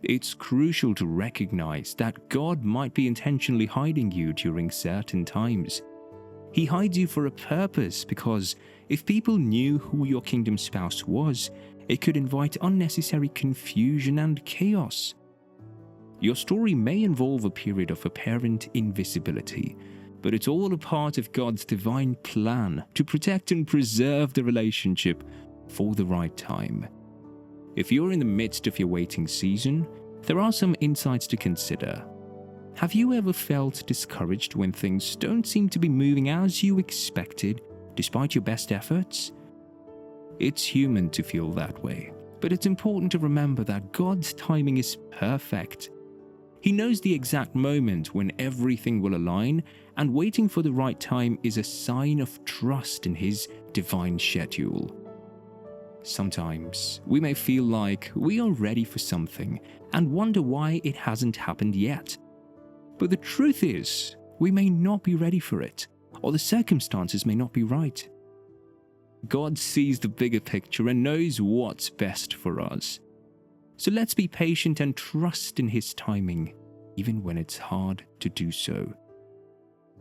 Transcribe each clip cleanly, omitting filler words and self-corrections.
It's crucial to recognize that God might be intentionally hiding you during certain times. He hides you for a purpose, because if people knew who your kingdom spouse was, it could invite unnecessary confusion and chaos. Your story may involve a period of apparent invisibility, but it's all a part of God's divine plan to protect and preserve the relationship for the right time. If you're in the midst of your waiting season, there are some insights to consider. Have you ever felt discouraged when things don't seem to be moving as you expected, despite your best efforts? It's human to feel that way, but it's important to remember that God's timing is perfect. He knows the exact moment when everything will align, and waiting for the right time is a sign of trust in His divine schedule. Sometimes we may feel like we are ready for something and wonder why it hasn't happened yet. But the truth is, we may not be ready for it, or the circumstances may not be right. God sees the bigger picture and knows what's best for us. So let's be patient and trust in His timing, even when it's hard to do so.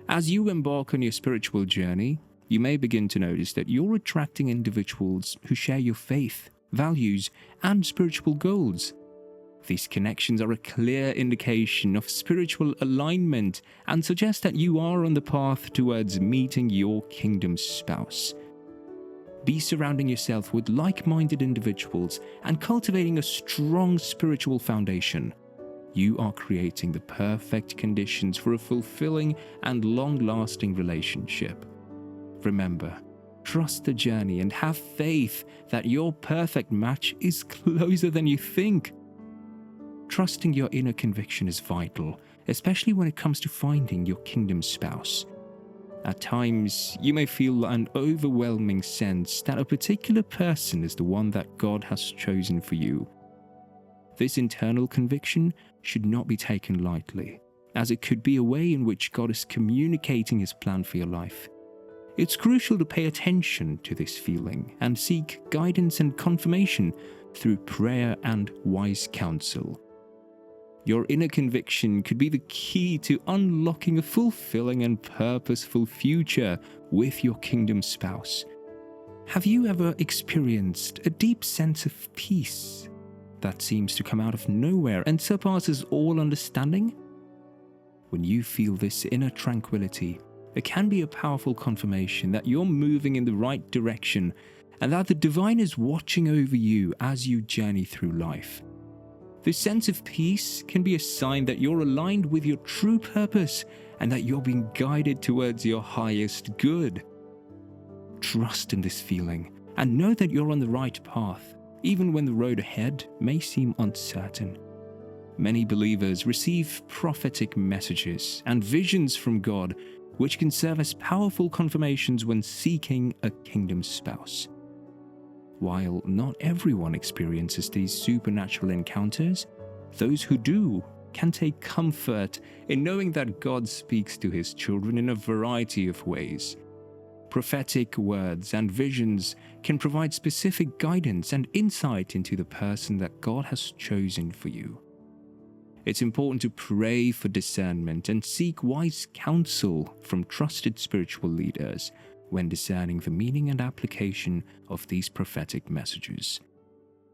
As you embark on your spiritual journey, you may begin to notice that you're attracting individuals who share your faith, values, and spiritual goals. These connections are a clear indication of spiritual alignment and suggest that you are on the path towards meeting your kingdom spouse. Be surrounding yourself with like-minded individuals and cultivating a strong spiritual foundation. You are creating the perfect conditions for a fulfilling and long-lasting relationship. Remember, trust the journey and have faith that your perfect match is closer than you think. Trusting your inner conviction is vital, especially when it comes to finding your kingdom spouse. At times, you may feel an overwhelming sense that a particular person is the one that God has chosen for you. This internal conviction should not be taken lightly, as it could be a way in which God is communicating His plan for your life. It's crucial to pay attention to this feeling and seek guidance and confirmation through prayer and wise counsel. Your inner conviction could be the key to unlocking a fulfilling and purposeful future with your kingdom spouse. Have you ever experienced a deep sense of peace that seems to come out of nowhere and surpasses all understanding? When you feel this inner tranquility, it can be a powerful confirmation that you're moving in the right direction and that the divine is watching over you as you journey through life. This sense of peace can be a sign that you're aligned with your true purpose and that you're being guided towards your highest good. Trust in this feeling and know that you're on the right path, even when the road ahead may seem uncertain. Many believers receive prophetic messages and visions from God, which can serve as powerful confirmations when seeking a kingdom spouse. While not everyone experiences these supernatural encounters, those who do can take comfort in knowing that God speaks to His children in a variety of ways. Prophetic words and visions can provide specific guidance and insight into the person that God has chosen for you. It's important to pray for discernment and seek wise counsel from trusted spiritual leaders when discerning the meaning and application of these prophetic messages.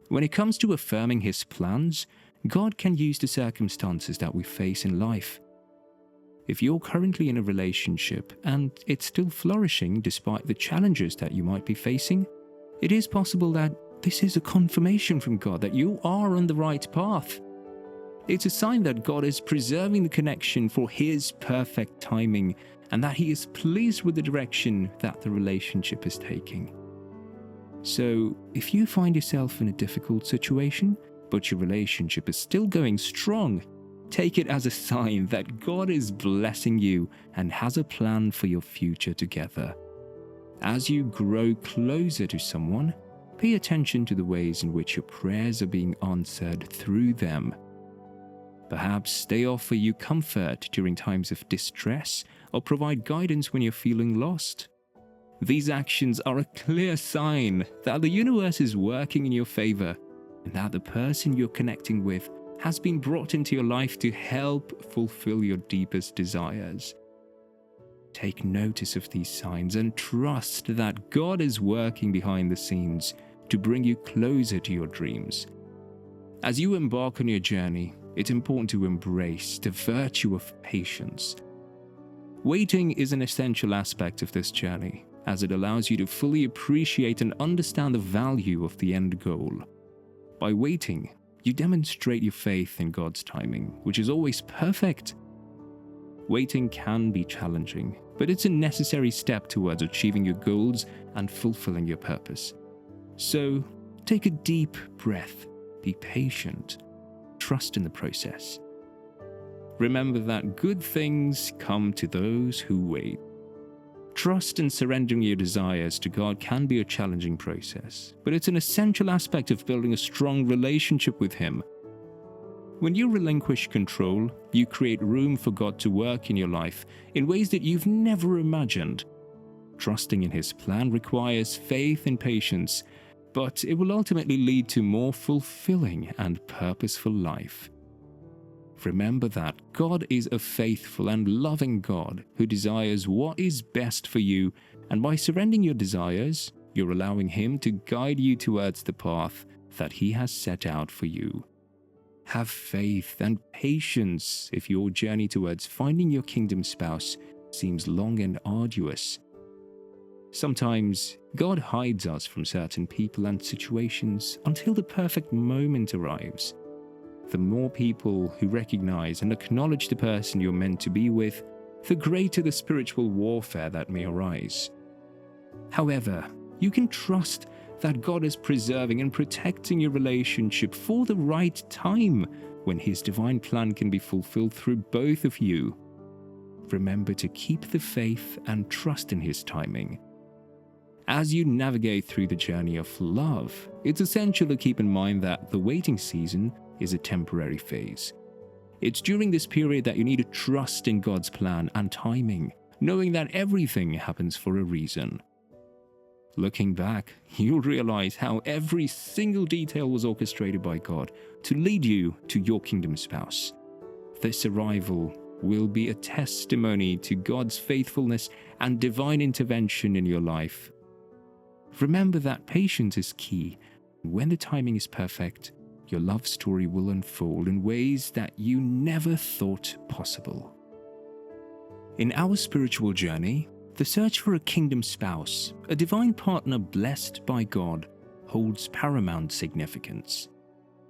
When it comes to affirming His plans, God can use the circumstances that we face in life. If you're currently in a relationship and it's still flourishing despite the challenges that you might be facing, it is possible that this is a confirmation from God that you are on the right path. It's a sign that God is preserving the connection for His perfect timing and that He is pleased with the direction that the relationship is taking. So, if you find yourself in a difficult situation, but your relationship is still going strong, take it as a sign that God is blessing you and has a plan for your future together. As you grow closer to someone, pay attention to the ways in which your prayers are being answered through them. Perhaps they offer you comfort during times of distress or provide guidance when you're feeling lost. These actions are a clear sign that the universe is working in your favor and that the person you're connecting with has been brought into your life to help fulfill your deepest desires. Take notice of these signs and trust that God is working behind the scenes to bring you closer to your dreams. As you embark on your journey, it's important to embrace the virtue of patience. Waiting is an essential aspect of this journey, as it allows you to fully appreciate and understand the value of the end goal. By waiting, you demonstrate your faith in God's timing, which is always perfect. Waiting can be challenging, but it's a necessary step towards achieving your goals and fulfilling your purpose. So, take a deep breath, be patient, trust in the process. Remember that good things come to those who wait. Trust and surrendering your desires to God can be a challenging process, but it's an essential aspect of building a strong relationship with Him. When you relinquish control, you create room for God to work in your life in ways that you've never imagined. Trusting in His plan requires faith and patience, but it will ultimately lead to more fulfilling and purposeful life. Remember that God is a faithful and loving God who desires what is best for you, and by surrendering your desires, you're allowing Him to guide you towards the path that He has set out for you. Have faith and patience if your journey towards finding your kingdom spouse seems long and arduous. Sometimes, God hides us from certain people and situations until the perfect moment arrives. The more people who recognize and acknowledge the person you're meant to be with, the greater the spiritual warfare that may arise. However, you can trust that God is preserving and protecting your relationship for the right time when His divine plan can be fulfilled through both of you. Remember to keep the faith and trust in His timing. As you navigate through the journey of love, it's essential to keep in mind that the waiting season is a temporary phase. It's during this period that you need to trust in God's plan and timing, knowing that everything happens for a reason. Looking back, you'll realize how every single detail was orchestrated by God to lead you to your kingdom spouse. This arrival will be a testimony to God's faithfulness and divine intervention in your life. Remember that patience is key. When the timing is perfect, your love story will unfold in ways that you never thought possible. In our spiritual journey, the search for a kingdom spouse, a divine partner blessed by God, holds paramount significance.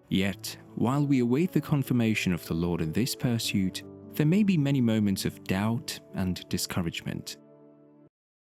Yet, while we await the confirmation of the Lord in this pursuit, there may be many moments of doubt and discouragement.